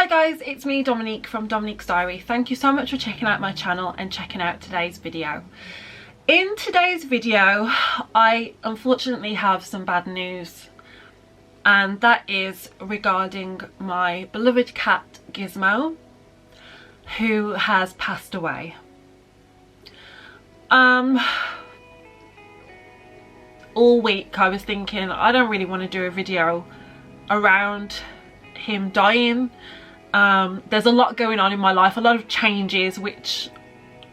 Hi guys, it's me Dominique from Dominique's Diary. Thank you so much for checking out my channel and checking out today's video. In today's video, I unfortunately have some bad news, and that is regarding my beloved cat Gizmo, who has passed away. All week I was thinking I don't really want to do a video around him dying. There's a lot going on in my life, a lot of changes which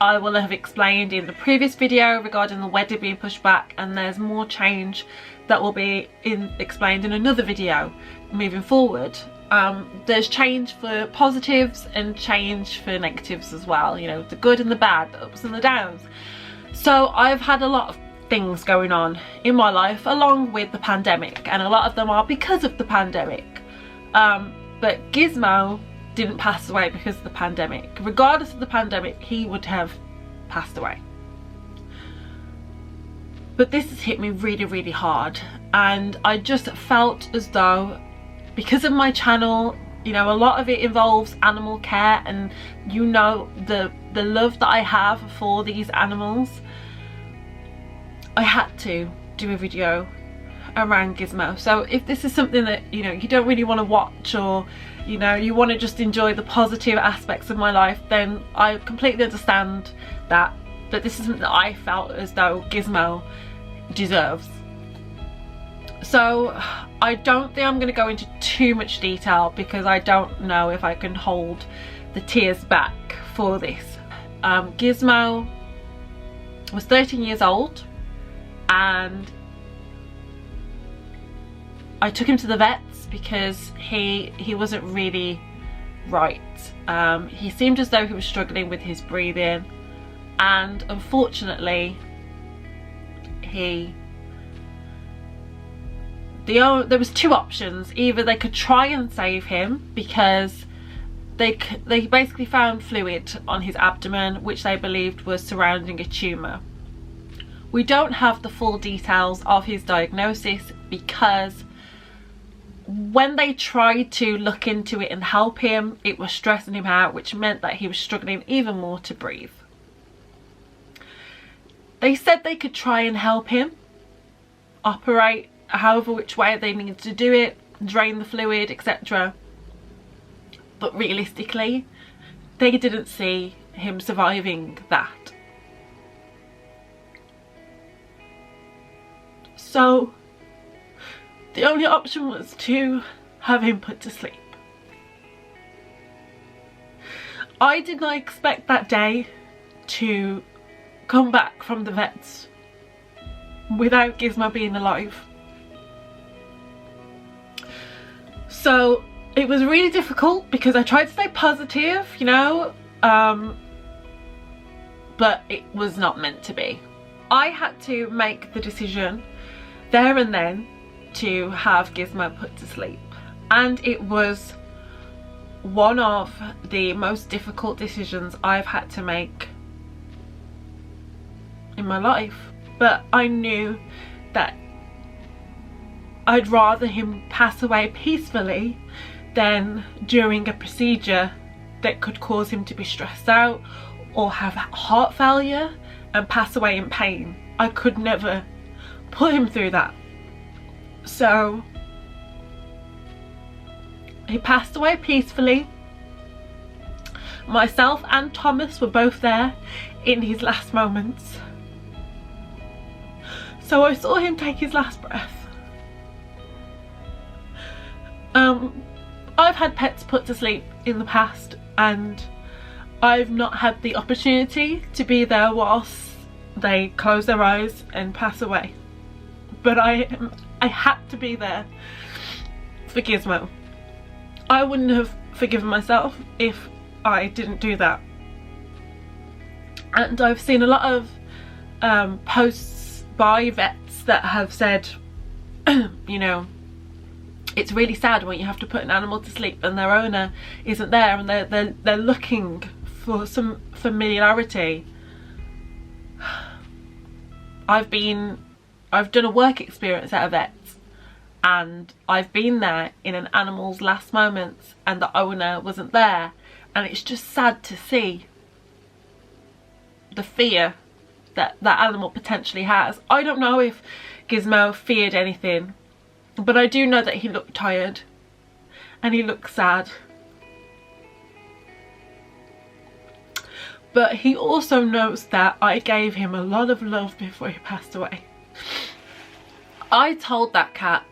I will have explained in the previous video regarding the wedding being pushed back, and there's more change that will be explained in another video moving forward. There's change for positives and change for negatives as well, you know, the good and the bad, the ups and the downs. So I've had a lot of things going on in my life along with the pandemic, and a lot of them are because of the pandemic. But Gizmo didn't pass away because of the pandemic. Regardless of the pandemic, he would have passed away. But this has hit me really, really hard, and I just felt as though, because of my channel, you know, a lot of it involves animal care, and you know the love that I have for these animals, I had to do a video around Gizmo. So if this is something that, you know, you don't really want to watch, or you know, you want to just enjoy the positive aspects of my life, then I completely understand that. But this is something that I felt as though Gizmo deserves. So I don't think I'm going to go into too much detail because I don't know if I can hold the tears back for this. Gizmo was 13 years old, and I took him to the vets because he wasn't really right. He seemed as though he was struggling with his breathing, and unfortunately there was two options. Either they could try and save him because they basically found fluid on his abdomen which they believed was surrounding a tumour. We don't have the full details of his diagnosis because when they tried to look into it and help him, it was stressing him out, which meant that he was struggling even more to breathe. They said they could try and help him, operate however which way they needed to do it, drain the fluid, etc. But realistically, they didn't see him surviving that. So the only option was to have him put to sleep. I did not expect that day to come back from the vets without Gizmo being alive. So it was really difficult because I tried to stay positive, you know, but it was not meant to be. I had to make the decision there and then to have Gizmo put to sleep, and it was one of the most difficult decisions I've had to make in my life. But I knew that I'd rather him pass away peacefully than during a procedure that could cause him to be stressed out or have heart failure and pass away in pain. I could never put him through that. So he passed away peacefully. Myself and Thomas were both there in his last moments. So I saw him take his last breath. I've had pets put to sleep in the past, and I've not had the opportunity to be there whilst they close their eyes and pass away. But I had to be there for Gizmo. I wouldn't have forgiven myself if I didn't do that. And I've seen a lot of posts by vets that have said, you know, it's really sad when you have to put an animal to sleep and their owner isn't there, and they're looking for some familiarity. I've done a work experience at a vet, and I've been there in an animal's last moments and the owner wasn't there, and it's just sad to see the fear that that animal potentially has. I don't know if Gizmo feared anything, but I do know that he looked tired and he looked sad. But he also knows that I gave him a lot of love before he passed away. I told that cat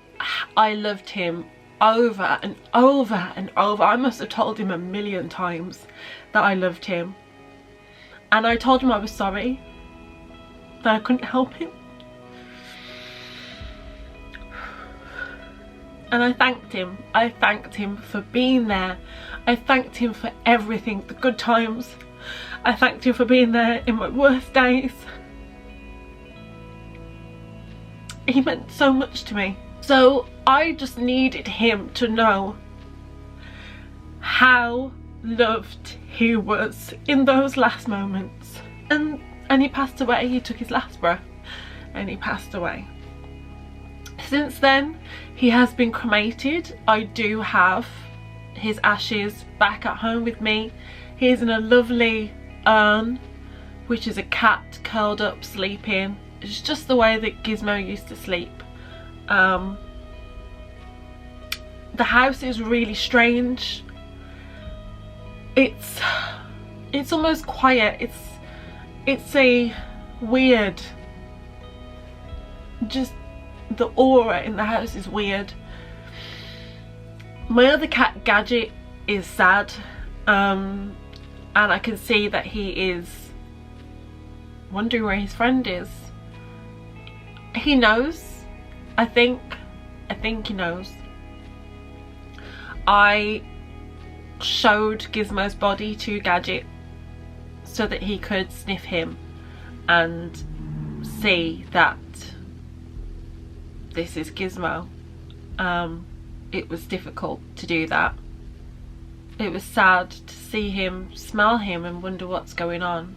I loved him over and over and over. I must have told him 1,000,000 times that I loved him. And I told him I was sorry, that I couldn't help him. And I thanked him. I thanked him for being there. I thanked him for everything, the good times. I thanked him for being there in my worst days. He meant so much to me. So I just needed him to know how loved he was in those last moments. And he passed away. He took his last breath and he passed away. Since then, he has been cremated. I do have his ashes back at home with me. He's in a lovely urn, which is a cat curled up sleeping. It's just the way that Gizmo used to sleep. The house is really strange. It's almost quiet. It's a weird, just the aura in the house is weird. My other cat Gadget is sad, and I can see that he is wondering where his friend is. He knows. I think he knows. I showed Gizmo's body to Gadget so that he could sniff him and see that this is Gizmo. It was difficult to do that. It was sad to see him, smell him and wonder what's going on.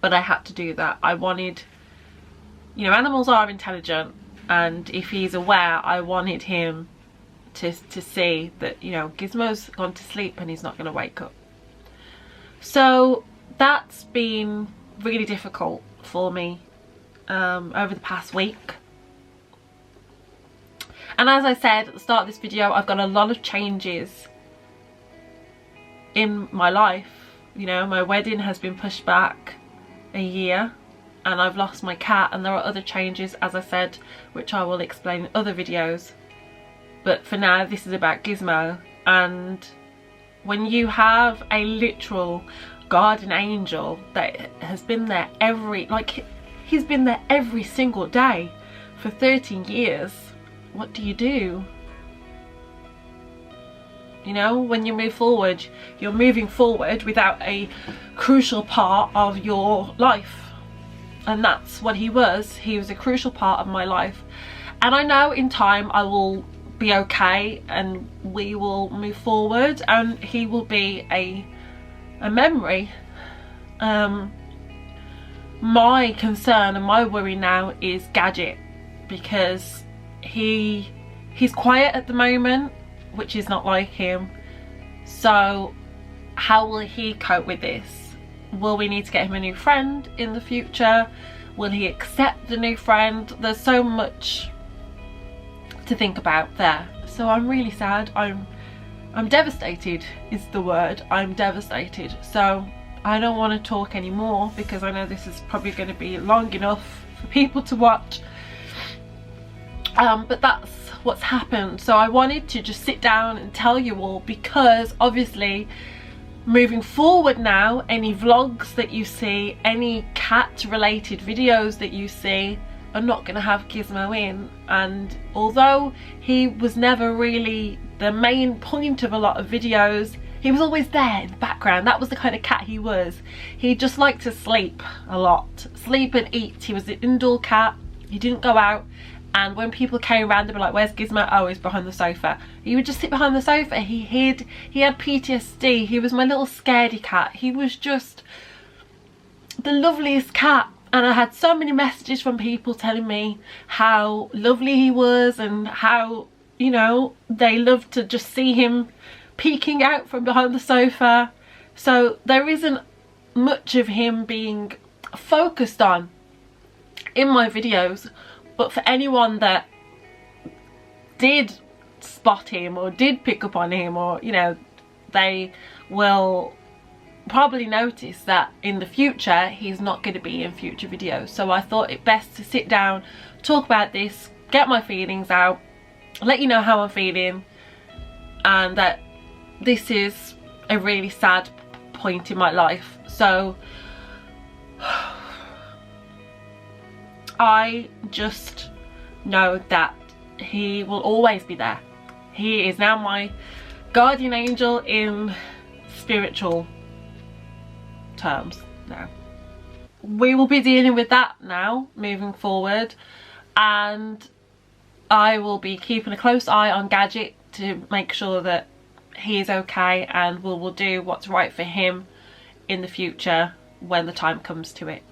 But I had to do that. I wanted, you know, animals are intelligent, and if he's aware, I wanted him to see that, you know, Gizmo's gone to sleep and he's not going to wake up. So that's been really difficult for me over the past week. And as I said at the start of this video, I've got a lot of changes in my life. You know, my wedding has been pushed back a year, and I've lost my cat, and there are other changes, as I said, which I will explain in other videos. But for now, this is about Gizmo. And when you have a literal guardian angel that has been there he's been there every single day for 13 years, what do? You know, when you move forward, you're moving forward without a crucial part of your life. And that's what he was. He was a crucial part of my life. And I know in time I will be okay and we will move forward and he will be a memory. My concern and my worry now is Gadget, because he's quiet at the moment, which is not like him. So how will he cope with this? Will we need to get him a new friend in the future? Will he accept the new friend? There's so much to think about there. So I'm really sad. I'm devastated is the word. I'm devastated. So I don't want to talk anymore because I know this is probably going to be long enough for people to watch. But that's what's happened. So I wanted to just sit down and tell you all, because obviously moving forward now, any vlogs that you see, any cat related videos that you see are not going to have Gizmo in. And although he was never really the main point of a lot of videos, he was always there in the background. That was the kind of cat he was. He just liked to sleep a lot, sleep and eat. He was an indoor cat. He didn't go out. And when people came around, they'd be like, where's Gizmo? Oh, he's behind the sofa. He would just sit behind the sofa. He hid. He had PTSD. He was my little scaredy cat. He was just the loveliest cat. And I had so many messages from people telling me how lovely he was and how, you know, they loved to just see him peeking out from behind the sofa. So there isn't much of him being focused on in my videos, but for anyone that did spot him or did pick up on him, or, you know, they will probably notice that in the future he's not going to be in future videos. So I thought it best to sit down, talk about this, get my feelings out, let you know how I'm feeling, and that this is a really sad point in my life. So I just know that he will always be there. He is now my guardian angel in spiritual terms now. We will be dealing with that now moving forward, and I will be keeping a close eye on Gadget to make sure that he is okay, and we will do what's right for him in the future when the time comes to it.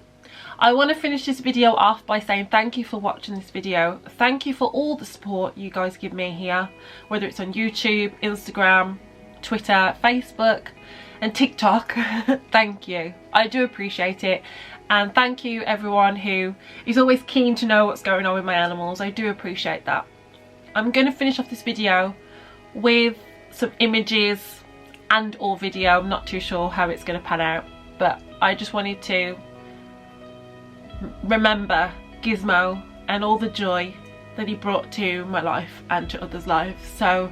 I want to finish this video off by saying thank you for watching this video. Thank you for all the support you guys give me here, whether it's on YouTube, Instagram, Twitter, Facebook and TikTok. Thank you, I do appreciate it. And thank you everyone who is always keen to know what's going on with my animals. I do appreciate that. I'm going to finish off this video with some images and or video. I'm not too sure how it's going to pan out, but I just wanted to remember Gizmo and all the joy that he brought to my life and to others' lives. So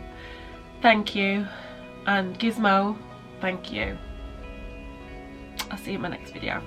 thank you, and Gizmo, thank you. I'll see you in my next video.